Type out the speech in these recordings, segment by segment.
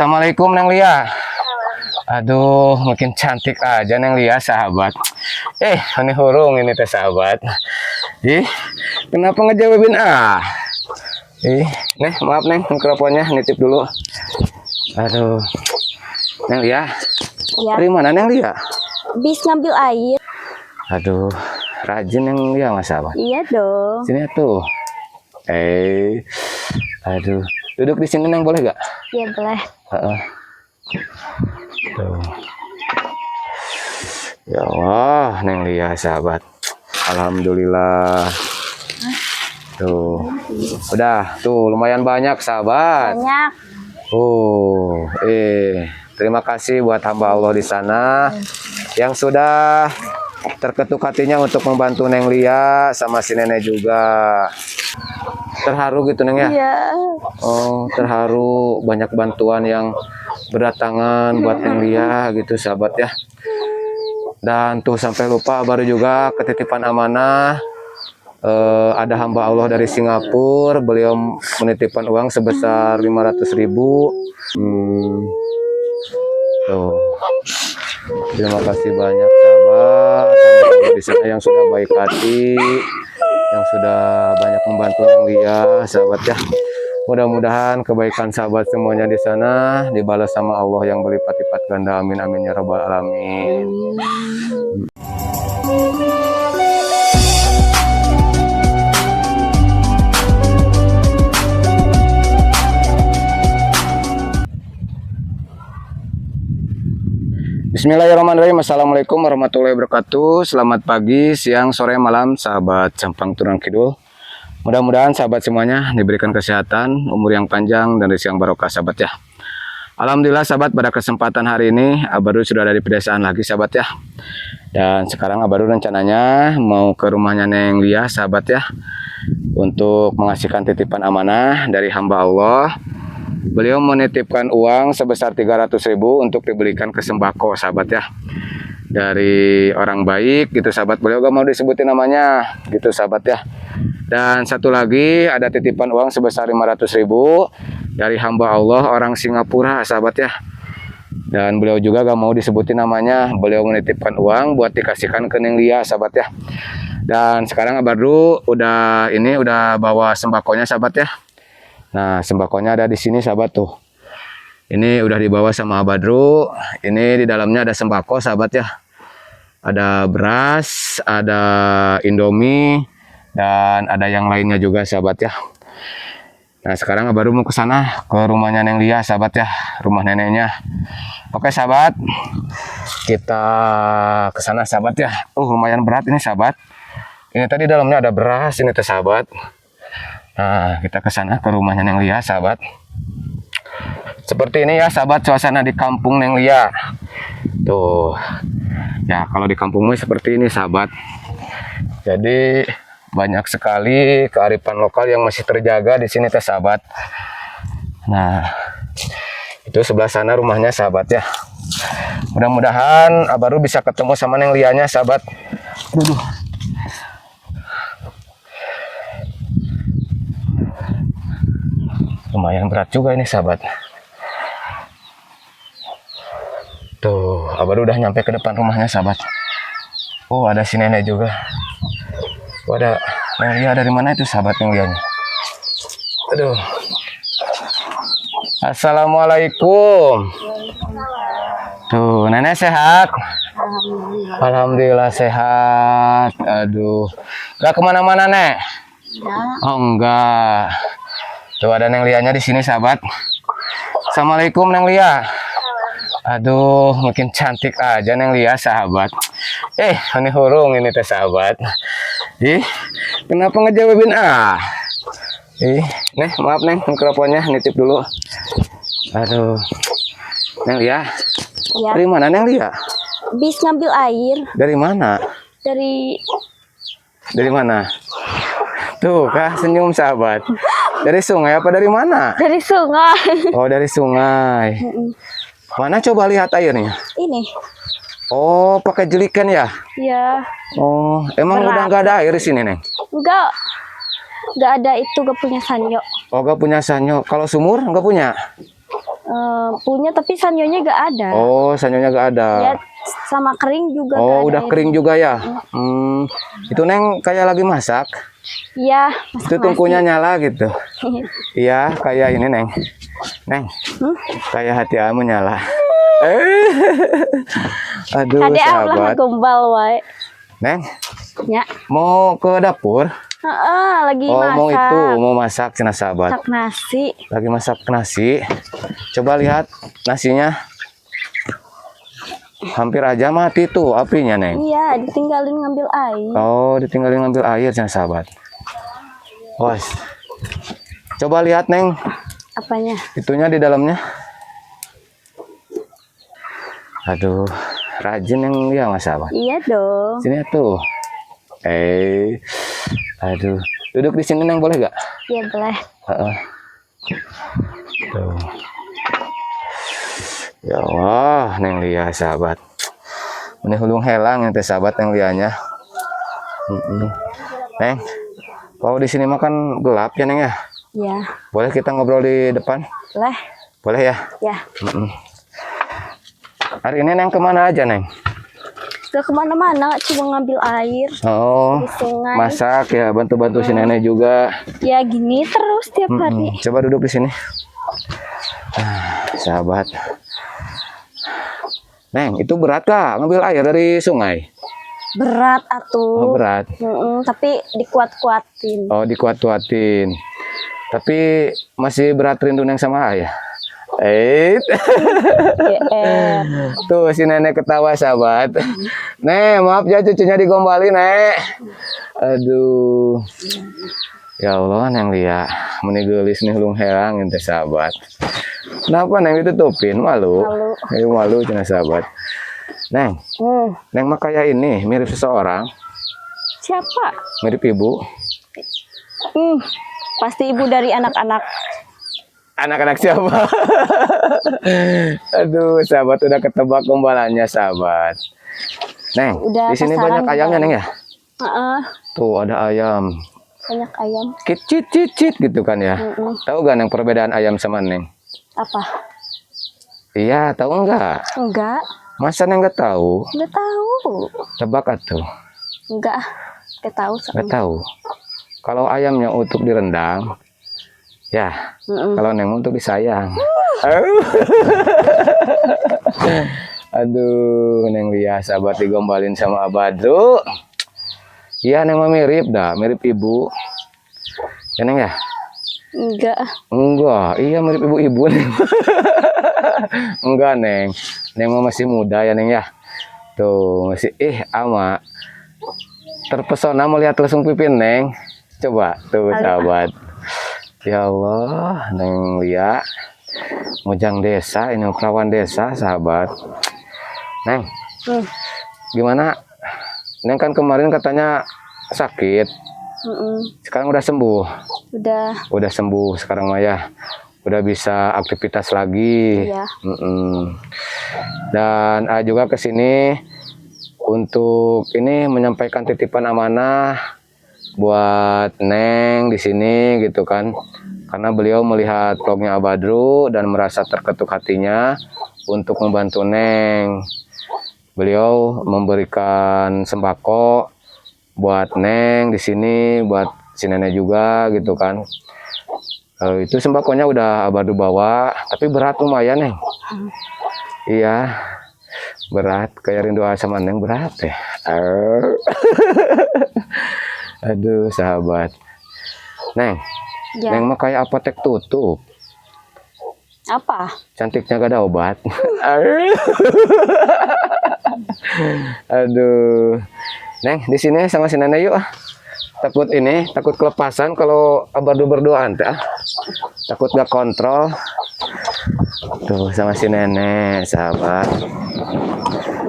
Assalamualaikum Neng Lia. Aduh, makin cantik aja Neng Lia, sahabat. Ini hurung ini teh sahabat. Kenapa ngejawabin Nih, maaf Neng, mikrofonnya nitip dulu. Aduh, Neng Lia. Ya. Dari mana Neng Lia? Bis ngambil air. Aduh, rajin Neng Lia mas sahabat. Iya dong. Sini tuh. Aduh, duduk di sini Neng, boleh gak? Iya boleh. Tuh. Ya Allah, Neng Lia sahabat. Alhamdulillah. Tuh. Udah, tuh lumayan banyak sahabat. Banyak. Terima kasih buat hamba Allah di sana yang sudah terketuk hatinya untuk membantu Neng Lia sama si nenek juga. Terharu gitu Neng ya? Iya. Oh, terharu, banyak bantuan yang berdatangan buat Neng Lia gitu sahabat ya. Dan tuh sampai lupa baru juga ketitipan amanah. Ada hamba Allah dari Singapura, beliau menitipkan uang sebesar 500.000. Tuh. Terima kasih banyak sahabat di sana yang sudah baik hati, yang sudah banyak membantu Neng Lia sahabat ya. Mudah-mudahan kebaikan sahabat semuanya di sana dibalas sama Allah yang berlipat-lipat ganda. Amin amin ya rabbal alamin. Bismillahirrahmanirrahim. Assalamualaikum warahmatullahi wabarakatuh. Selamat pagi, siang, sore, malam sahabat Campang Turunan Kidul. Mudah-mudahan sahabat semuanya diberikan kesehatan, umur yang panjang, dan rezeki yang barokah sahabat ya. Alhamdulillah sahabat, pada kesempatan hari ini Abaru sudah ada di pedesaan lagi sahabat ya. Dan sekarang Abaru rencananya mau ke rumahnya Neng Lia sahabat ya, untuk mengasihkan titipan amanah dari hamba Allah. Beliau menitipkan uang sebesar 300.000 untuk dibelikan ke sembako sahabat ya, dari orang baik gitu sahabat. Beliau gak mau disebutin namanya gitu sahabat ya. Dan satu lagi ada titipan uang sebesar 500.000 dari hamba Allah orang Singapura sahabat ya. Dan beliau juga gak mau disebutin namanya. Beliau menitipkan uang buat dikasihkan ke Neng Lia sahabat ya. Dan sekarang Abadu udah bawa sembakonya sahabat ya. Nah, sembakonya ada di sini sahabat tuh. Ini udah dibawa sama Badru. Ini di dalamnya ada sembako sahabat ya. Ada beras, ada Indomie, dan ada yang lainnya juga sahabat ya. Nah, sekarang baru mau ke sana, ke rumahnya Neng Lia sahabat ya, rumah neneknya. Oke sahabat, kita ke sana sahabat ya. Lumayan berat ini sahabat. Ini tadi dalamnya ada beras ini tuh sahabat. Nah, kita ke sana, ke rumahnya Neng Lia sahabat. Seperti ini ya sahabat suasana di kampung Neng Lia. Tuh. Ya, kalau di kampungnya seperti ini sahabat. Jadi banyak sekali kearifan lokal yang masih terjaga di sini teh sahabat. Nah, itu sebelah sana rumahnya sahabat ya. Mudah-mudahan Abaru bisa ketemu sama Neng Lianya sahabat. Lumayan berat juga ini sahabat. Tuh, Abaru udah nyampe ke depan rumahnya sahabat. Oh, ada si nenek juga. Ada Neng Lia dari mana itu sahabat Neng Lianya? Aduh. Assalamualaikum. Tuh, nenek sehat? Alhamdulillah sehat. Aduh. Gak kemana-mana Nek? Oh enggak. Tuh ada Neng Lianya di sini sahabat. Assalamualaikum Neng Lia. Aduh, makin cantik aja Neng Lia sahabat. Ini hurung ini teh sahabat. Kenapa ngejawabin Nih, maaf Neng, mikrofonnya nitip dulu. Aduh. Neng Lia. Ya. Dari mana Neng Lia? Bis ngambil air. Dari mana? Dari mana? Tuh, Kak, senyum sahabat. Dari sungai apa dari mana? Dari sungai. Oh, dari sungai. Mana coba lihat airnya? Ini. Oh, pakai jelikan ya? Ya. Oh, emang udah nggak ada air di sini, Neng? Enggak ada itu, gak punya sanyo. Oh, nggak punya sanyo. Kalau sumur nggak punya? Punya tapi sanyonya gak ada. Oh, sanyonya gak ada. Ya, sama kering juga gak Oh, ada udah air. kering juga ya. Itu Neng kayak lagi masak. Iya, Itu masak tungkunya nasi. nyala gitu. Iya, kayak ini Neng. Neng, kayak hati kamu nyala. Aduh, Kade ablah sahabat. gombal wae. Neng, Ya. mau ke dapur? Lagi Oh, masak. mau itu, mau masak cina sahabat. Masak nasi. Lagi masak nasi. Coba lihat nasinya. Hampir aja mati tuh apinya, Neng. Iya, ditinggalin ngambil air. Oh, ditinggalin ngambil air cina sahabat. Was. Coba lihat, Neng. Apanya? Itunya di dalamnya. Aduh, rajin yang dia mas sahabat. Iya dong. Sini tuh. Aduh. Duduk di sini, Neng, boleh gak? Iya boleh. Tuh. Ya Allah, Neng Lia sahabat. Ini hulung helang yang teh sahabat Neng Lianya. Neng, kalau di sini makan gelap ya Neng ya. Iya. Boleh kita ngobrol di depan? Boleh. Boleh ya. Ya. Hari ini Neng kemana aja Neng? Gak kemana-mana, cuma ngambil air Oh, di sungai. masak ya, bantu-bantu si nenek juga. Ya gini terus tiap hari. Coba duduk di sini. Sahabat. Neng, itu berat kah ngambil air dari sungai? Berat Oh, atuh. berat. Tapi dikuat-kuatin. Oh, dikuat-kuatin. Tapi masih berat rindu Neng sama ayah. GR. Tuh si nenek ketawa sahabat. Nek, maaf ya cucunya digombalin, Nek. Aduh. Ya Allah, Neng Lia. Menigelis nih hulung herang ente sahabat. Kenapa Neng ditutupin? Malu. Malu cina sahabat. Neng, Neng mah kayak ini, mirip seseorang. Siapa? Mirip ibu. Pasti ibu dari anak-anak. Anak-anak siapa? Aduh, sahabat udah ketebak gombalannya sahabat. Neng, Udah di sini pasaran banyak ayamnya Neng ya? Tuh ada ayam. Banyak ayam. Cicit cicit gitu kan ya. Tahu gak Neng perbedaan ayam sama Neng? Apa? Iya, tahu enggak? Enggak. Masa Neng nggak tahu? Enggak tahu. Tebak atuh. Enggak. Enggak tahu. Nggak tahu. Kalau ayamnya untuk direndang, ya. Kalau Neng untuk disayang. Aduh, Neng Lia sahabat digombalin sama Abadru. Iya, Neng mah mirip dah, mirip ibu. Ya Neng ya? Enggak. Enggak, iya mirip ibu-ibu Neng. Enggak Neng. Neng mah masih muda ya Neng ya. Tuh, masih ama. Terpesona melihat lesung pipin Neng. Coba tuh sahabat. Ya Allah, Neng Lia. Mojang desa, ini perawan desa sahabat. Neng, gimana? Neng kan kemarin katanya sakit. Sekarang udah sembuh. Udah sembuh sekarang mah ya. Udah bisa aktivitas lagi. Iya. Dan juga ke sini untuk ini menyampaikan titipan amanah buat Neng di sini gitu kan. Karena beliau melihat vlognya Abadru dan merasa terketuk hatinya untuk membantu Neng. Beliau memberikan sembako buat Neng di sini, buat si nenek juga gitu kan. Itu sembakonya udah Abadru bawa, tapi berat lumayan Neng. Iya, berat kayak rindu sama Neng berat ya. Aduh sahabat. Neng, Neng mah kayak apotek tutup. Apa? Cantiknya gak ada obat. Aduh. Neng, di sini sama si nenek yuk. Takut kelepasan kalau Abadru berduaan teh. Takut gak kontrol. Tuh sama si nenek, sahabat.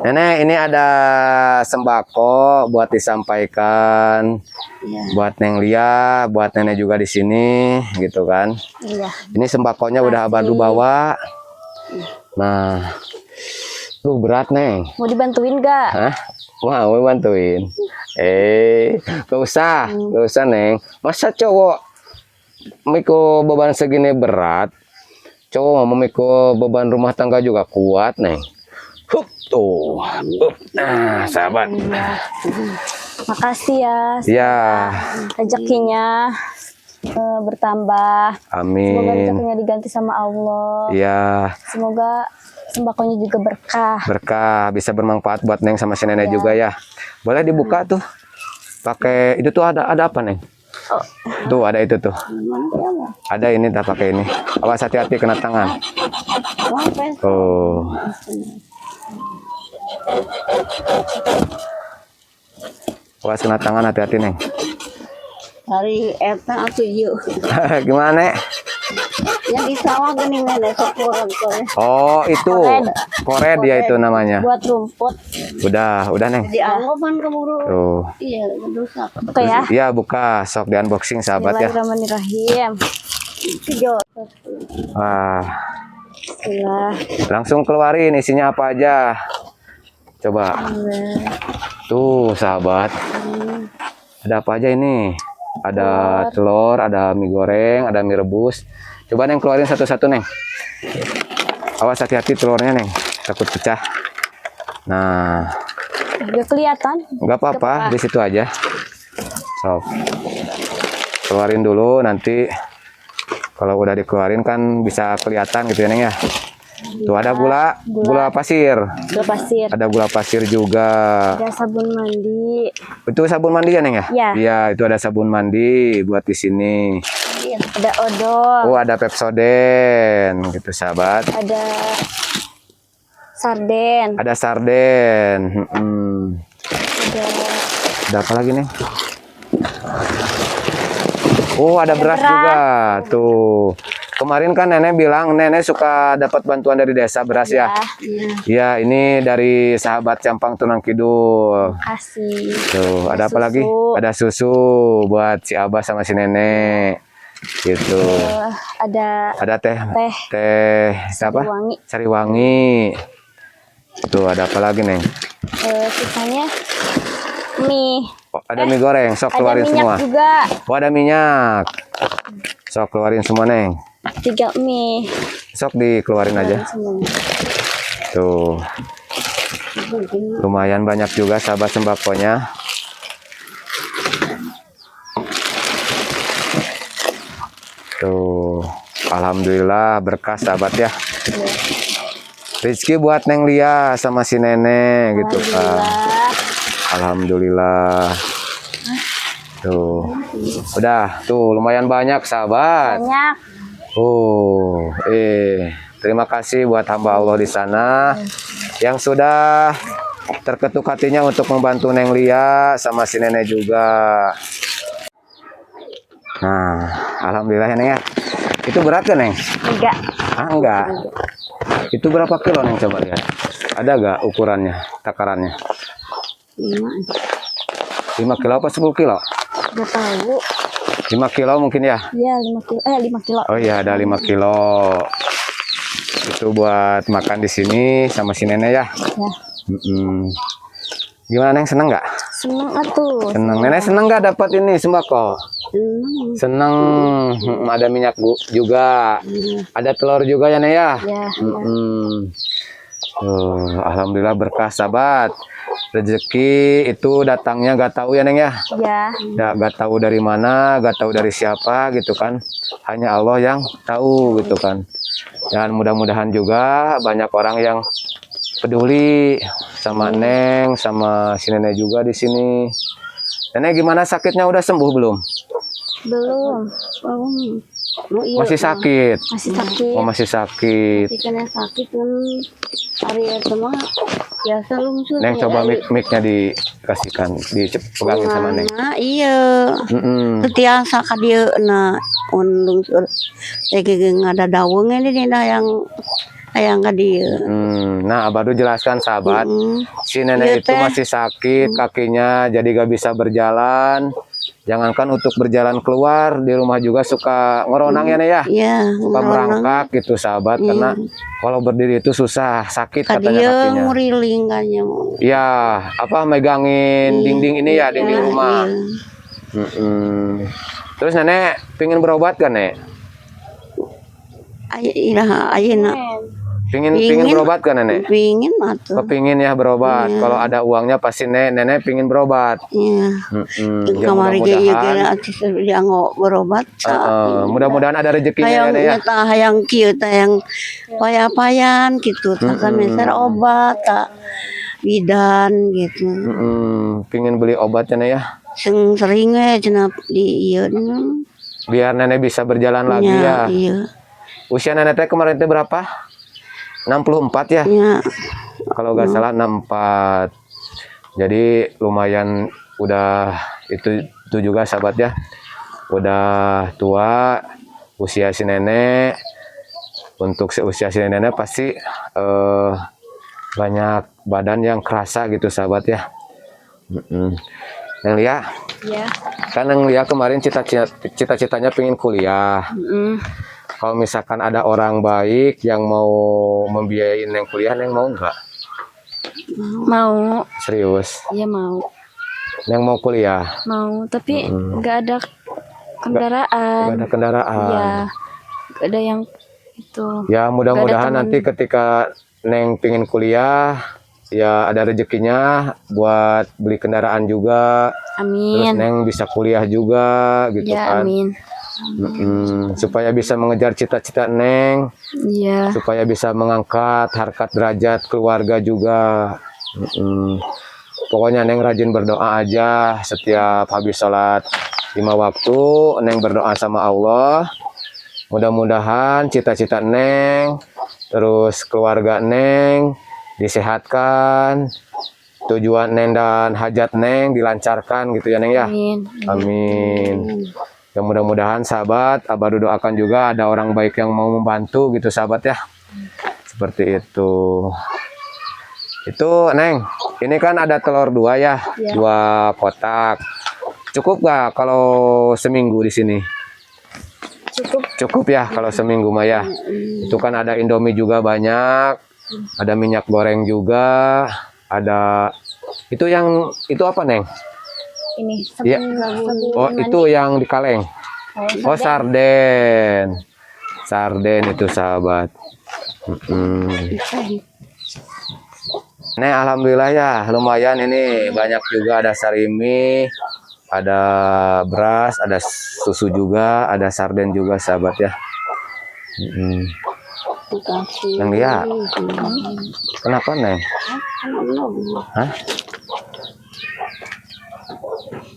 Nenek, ini ada sembako buat disampaikan. Buat Neng Lia, buat nenek juga di sini, gitu kan. Iya. Ini sembakonya udah Abadru bawa. Nah, tuh berat Neng. Mau dibantuin gak? Hah? Mau bantuin? Gak usah Neng. Masa cowok mikul beban segini berat, Coba memikul beban rumah tangga juga kuat, Neng. Hup, tuh. Hup. Nah, sahabat. Makasih ya. Ya, Rezekinya bertambah. Semoga amin. rezekinya diganti sama Allah. Ya, Semoga sembakonya juga berkah. berkah bisa bermanfaat buat Neng sama si Nenek Ya. juga ya. Boleh dibuka tuh. Pakai itu tuh ada apa, Neng? Oh, Tuh ada itu tuh. Ada ini tak pakai ini. Awas hati-hati kena tangan. Oh. Awas kena tangan hati-hati, Neng. Hari eta atuh yuk. Gimana, Nek? Yang di sawah geuning nenek sok kurang teh. Oh, itu. Kored ya itu namanya. Buat rumput Udah, Neng. di anggopan keburu. Tuh. Iya, dosa. oke ya. Iya, buka. Sok di unboxing sahabat ya. Bismillahirrahmanirrahim. Tiga. Wah, Bismillah. langsung keluarin isinya apa aja. Coba. Tuh, sahabat. Ada apa aja ini? Ada telur, ada mie goreng, ada mie rebus. Coba Neng keluarin satu-satu, Neng. Awas hati-hati telurnya, Neng. Takut pecah. Nah, Gak kelihatan. nggak apa-apa, di situ aja. Sok. Keluarin dulu, nanti kalau udah dikeluarin kan bisa kelihatan gitu ya, Neng ya. Tuh ada gula pasir. Gula pasir. Ada gula pasir juga. Ada sabun mandi. Itu sabun mandi ya, Neng ya? Iya. Iya, itu ada sabun mandi buat di sini. Ada odol. Oh, ada Pepsodent gitu, sahabat. Ada sarden. Ada sarden. Ada Ada apa lagi nih? Oh, ada beras juga. Tuh. Kemarin kan Nenek bilang Nenek suka dapat bantuan dari desa beras ya. Iya, ini dari sahabat Campang Tunan Kidul. kasih. Tuh, ada apa lagi? Susu. Ada susu buat si Abah sama si Nenek. Gitu. Ada Ada teh apa? wangi. Sariwangi. Tuh, ada apa lagi, Neng? Sisanya mie. Oh, ada mie goreng, sok Ada keluarin minyak semua. juga. Oh, ada minyak. Sok keluarin semua, Neng. 3 mie. Sok dikeluarin aja. Semuanya. Tuh. Lumayan banyak juga sahabat sembakonya. Tuh. Alhamdulillah berkah sahabat ya. Rezeki buat Neng Lia sama si Nenek gitu kan. Alhamdulillah. Tuh. Udah, tuh lumayan banyak sahabat. Banyak. Terima kasih buat hamba Allah di sana yang sudah terketuk hatinya untuk membantu Neng Lia sama si Nenek juga. Nah, alhamdulillah ya, Neng ya. Itu berat kan, Neng? Enggak. Ah, enggak. Itu berapa kilo, Neng? Coba lihat. Ada enggak ukurannya, takarannya? 5 kilo apa 10 kilo? Enggak tahu. 5 kilo mungkin ya? Iya, 5 kilo. 5 kilo. Oh iya, ada 5 kilo. Itu buat makan di sini sama si Nenek ya. Ya. Gimana, Neng, seneng nggak? Seneng atuh. Seneng. Nenek seneng nggak dapat ini sembako? Seneng. Ada minyak juga. Ada telur juga ya, Nek ya? Ya. Alhamdulillah berkah sahabat. Rezeki itu datangnya gak tahu ya, Neng ya. Ya. Gak tahu dari mana, gak tahu dari siapa gitu kan. Hanya Allah yang tahu gitu kan. Dan mudah-mudahan juga banyak orang yang peduli sama Neng, sama si Nenek juga di sini. Nenek gimana, sakitnya udah sembuh belum? Belum. Masih sakit. Masih sakit. Oh, masih sakit. Karena sakit kan hari itu mah biasa lungsur. Neng coba mic-nya dikasihkan, dipegangin sama Neng. Nah, iya. Tiasa ka dieu na lungsur. Ada daungan ini yang ka dieu. Nah, baru jelaskan sahabat, si Nenek itu masih sakit kakinya, jadi gak bisa berjalan. Jangankan untuk berjalan keluar, di rumah juga suka ngeronang ya, Nek ya. Iya, Suka merangkak gitu sahabat, karena kalau berdiri itu susah, sakit katanya kakinya. nguriling kayaknya. Iya, apa megangin dinding ini ya, dinding rumah. Terus Nenek pingin berobat kan, Nek? ayeuna Pingin Pingin. berobat kan nenek? pingin mah tuh. Kepingin ya berobat. Iya. Kalau ada uangnya pasti nenek pingin berobat. Iya. Ya Kamari ge ieu mudah-mudahan. kira dianggo berobat Mudah-mudahan ada rezekinya ya, hayang Nek, ya. eta hayang kieu teh yang paya-payan gitu tah meser obat tah bidan gitu. Pingin beli obatnya Nek, ya. Sering we cenah di ieu Biar nenek bisa berjalan lagi ya. Iya. Usia nenek teh kemarin teh berapa? 64 ya. Nya Kalau nggak salah 64. Jadi lumayan udah itu juga sahabat ya. Udah tua usia si nenek. Untuk usia si nenek pasti banyak badan yang kerasa gitu sahabat ya. Neng Lia, Ya. kan Neng Lia kemarin cita-citanya pengen kuliah. Kalau misalkan ada orang baik yang mau membiayain Neng kuliah, Neng mau nggak? Mau. Serius? Ya mau. Neng mau kuliah? Mau, tapi nggak ada kendaraan. Nggak ada kendaraan. Ya. Nggak ada yang itu. Ya mudah-mudahan teman. nanti ketika Neng pengen kuliah, ya ada rezekinya buat beli kendaraan juga. Terus Amin. Neng bisa kuliah juga gitu Ya, kan. amin. Supaya bisa mengejar cita-cita Neng, Iya. supaya bisa mengangkat harkat derajat keluarga juga. Pokoknya Neng rajin berdoa aja setiap habis sholat 5 waktu. Neng berdoa sama Allah. Mudah-mudahan cita-cita Neng, terus keluarga Neng disehatkan, tujuan Neng dan hajat Neng dilancarkan gitu ya Neng ya. Amin. Amin. Ya mudah-mudahan sahabat, Abah doakan juga ada orang baik yang mau membantu gitu sahabat ya. Seperti itu. Itu Neng, ini kan ada telur 2 ya, 2 kotak. Cukup gak kalau seminggu di sini? Cukup ya kalau seminggu mah ya. Itu kan ada Indomie juga banyak, ada minyak goreng juga, ada itu apa Neng? Ini Ya. Oh itu yang di kaleng. Oh sarden. Sarden itu sahabat. Nih alhamdulillah ya lumayan ini banyak juga ada sarimi, ada beras, ada susu juga, ada sarden juga sahabat ya. Yang dia kenapa Neng? Hah?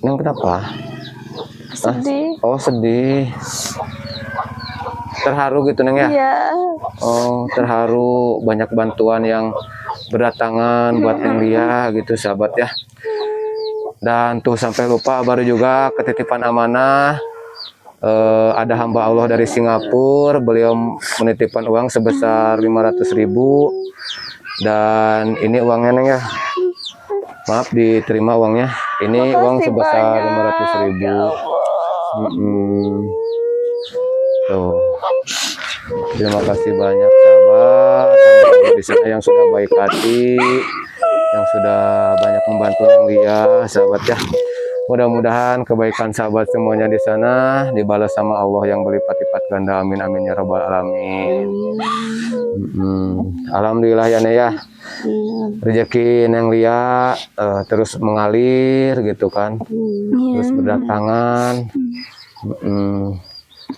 Neng kenapa? sedih. Oh sedih. Terharu gitu Neng ya? Iya. Oh terharu banyak bantuan yang berdatangan buat Neng Lia gitu sahabat ya. Dan tuh sampai lupa baru juga ketitipan amanah. Ada hamba Allah dari Singapura, beliau menitipkan uang sebesar 500.000 dan ini uangnya Neng ya. Maaf diterima uangnya. Ini uang sebesar 500.000. Tuh. Terima kasih banyak sahabat di sana yang sudah baik hati, yang sudah banyak membantu Neng Lia, sahabat ya. Mudah-mudahan kebaikan sahabat semuanya di sana dibalas sama Allah yang berlipat-lipat ganda. Amin amin ya rabbal alamin. Alhamdulillah ya Nek ya. Rezeki Neng Lia terus mengalir gitu kan. Terus berdatangan.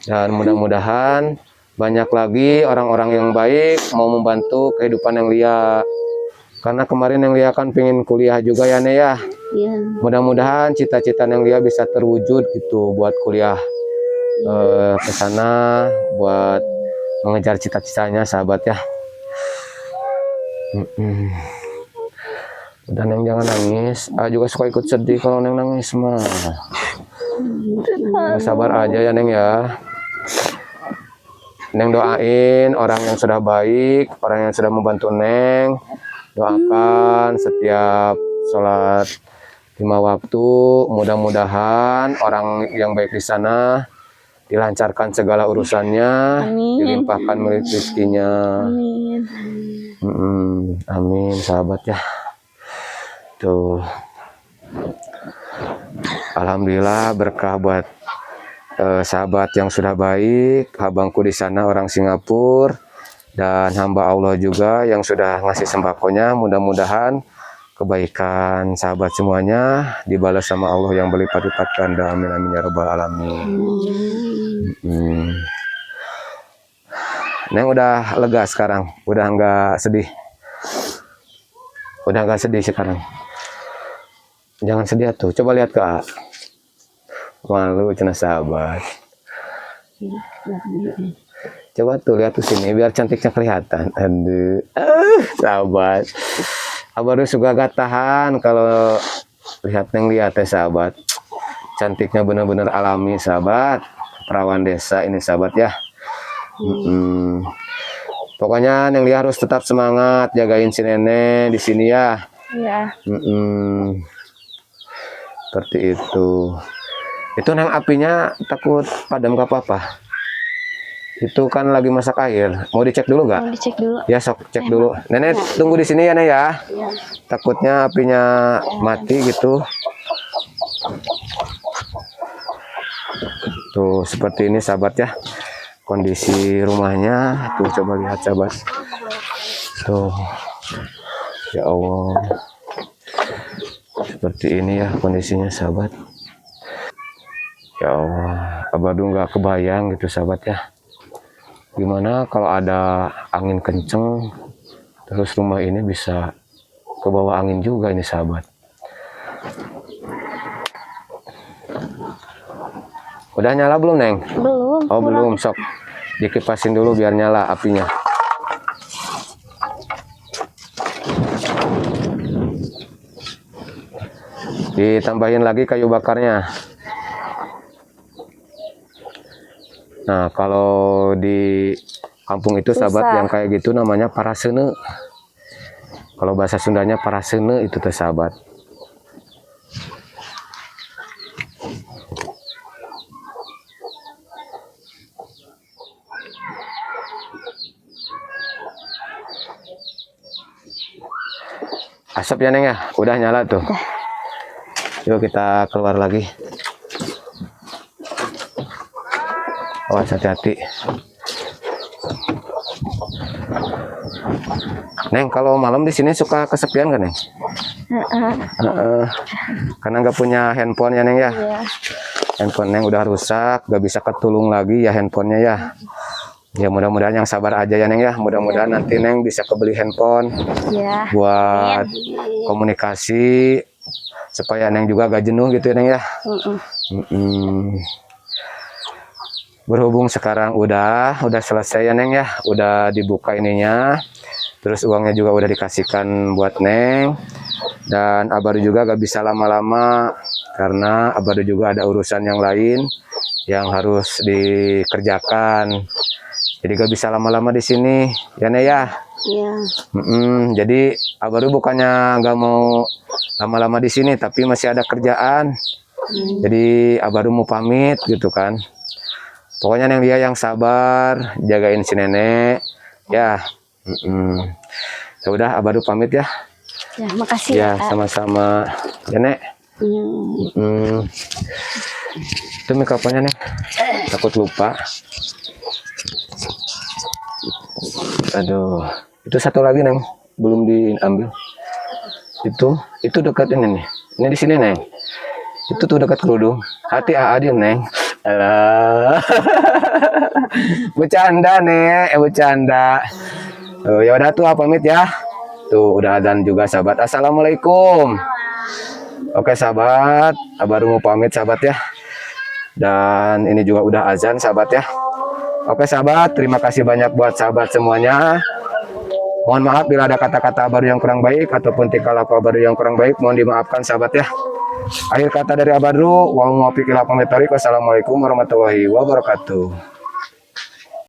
Dan mudah-mudahan banyak lagi orang-orang yang baik mau membantu kehidupan Neng Lia. Karena kemarin Neng Lia kan pengen kuliah juga ya Nek ya. Mudah-mudahan cita-cita Neng Lia bisa terwujud gitu buat kuliah ke sana, buat mengejar cita-citanya sahabat ya. Udah Neng jangan nangis. Juga suka ikut sedih kalau Neng nangis mah. Sabar aja ya Neng ya. Neng doain orang yang sudah baik, orang yang sudah membantu Neng. Doakan setiap sholat 5 waktu, mudah-mudahan orang yang baik di sana dilancarkan segala urusannya, dilimpahkan rezekinya. Amin sahabat ya. Tuh. Alhamdulillah berkah buat sahabat yang sudah baik, abangku di sana orang Singapura, dan hamba Allah juga yang sudah ngasih sembakonya. Mudah-mudahan kebaikan sahabat semuanya dibalas sama Allah yang berlipat-lipat ganda. Amin amin ya rabbal alamin. Neng udah lega sekarang, udah nggak sedih, udah nggak sedih sekarang. Jangan sedih tuh, coba lihat ke A. Malu cina sahabat. Coba tuh lihat tuh sini biar cantiknya kelihatan. Aduh, sahabat. Abah suka gak tahan kalau lihat neng lihat ya sahabat. Cantiknya bener-bener alami sahabat. Perawan desa ini sahabat ya. Pokoknya neng Lia harus tetap semangat jagain si nenek di sini ya. Iya. Seperti itu. Itu neng apinya takut padam gak apa-apa. Itu kan lagi masak air. Mau dicek dulu gak? Mau dicek dulu. Ya sok cek dulu. Nenek tunggu di sini ya Nek ya. Takutnya apinya mati gitu. Tuh seperti ini sahabat ya. Kondisi rumahnya tuh coba lihat sahabat. Tuh. Ya Allah. Seperti ini ya kondisinya sahabat. Ya Allah, Abadu nggak kebayang gitu sahabat ya. Gimana kalau ada angin kenceng, terus rumah ini bisa ke bawah angin juga ini sahabat. Udah nyala belum Neng? Belum. Oh belum, sok dikipasin dulu biar nyala apinya. Ditambahin lagi kayu bakarnya. Nah kalau di kampung itu sahabat yang kayak gitu namanya parasene. Kalau bahasa Sundanya parasene itu tuh sahabat. Asap ya Neng ya, udah nyala tuh. Yuk kita keluar lagi. Awas hati-hati. Neng, kalau malam di sini suka kesepian kan Neng? Karena nggak punya handphone ya Neng ya. Iya. Handphone Neng udah rusak, gak bisa ketulung lagi ya handphonenya ya. Ya mudah-mudahan yang sabar aja ya Neng ya. Mudah-mudahan nanti Neng bisa kebeli handphone Iya. buat komunikasi supaya Neng juga gak jenuh gitu ya Neng ya. Berhubung sekarang udah selesai ya Neng ya, udah dibuka ininya, terus uangnya juga udah dikasihkan buat Neng, dan Abadu juga gak bisa lama-lama karena Abadu juga ada urusan yang lain yang harus dikerjakan, jadi gak bisa lama-lama di sini ya Neng ya. Iya. Jadi Abadu bukannya gak mau lama-lama di sini, tapi masih ada kerjaan, jadi Abadu mau pamit gitu kan. Pokoknya Neng Lia yang sabar, jagain si nenek, ya. Ya udah, Abadu pamit ya. Ya, makasih ya. Sama-sama, ya Nek. Itu mikrofonnya Nek, takut lupa. Aduh, itu satu lagi Neng, belum diambil. Itu dekat ini nih. Ini di sini Neng. Itu tuh dekat kerudung. Hati Adil Neng. Alah. Bercanda Nek, bercanda. Ya udah tuh pamit ya. Tuh udah adzan juga sahabat. Assalamualaikum. Oke sahabat, baru mau pamit sahabat ya. Dan ini juga udah azan sahabat ya. Oke sahabat, terima kasih banyak buat sahabat semuanya. Mohon maaf bila ada kata-kata baru yang kurang baik ataupun tingkah laku baru yang kurang baik, mohon dimaafkan sahabat ya. Akhir kata dari Abadu, wa muwaffiq ila aqwamit thoriq. Wassalamualaikum warahmatullahi wabarakatuh.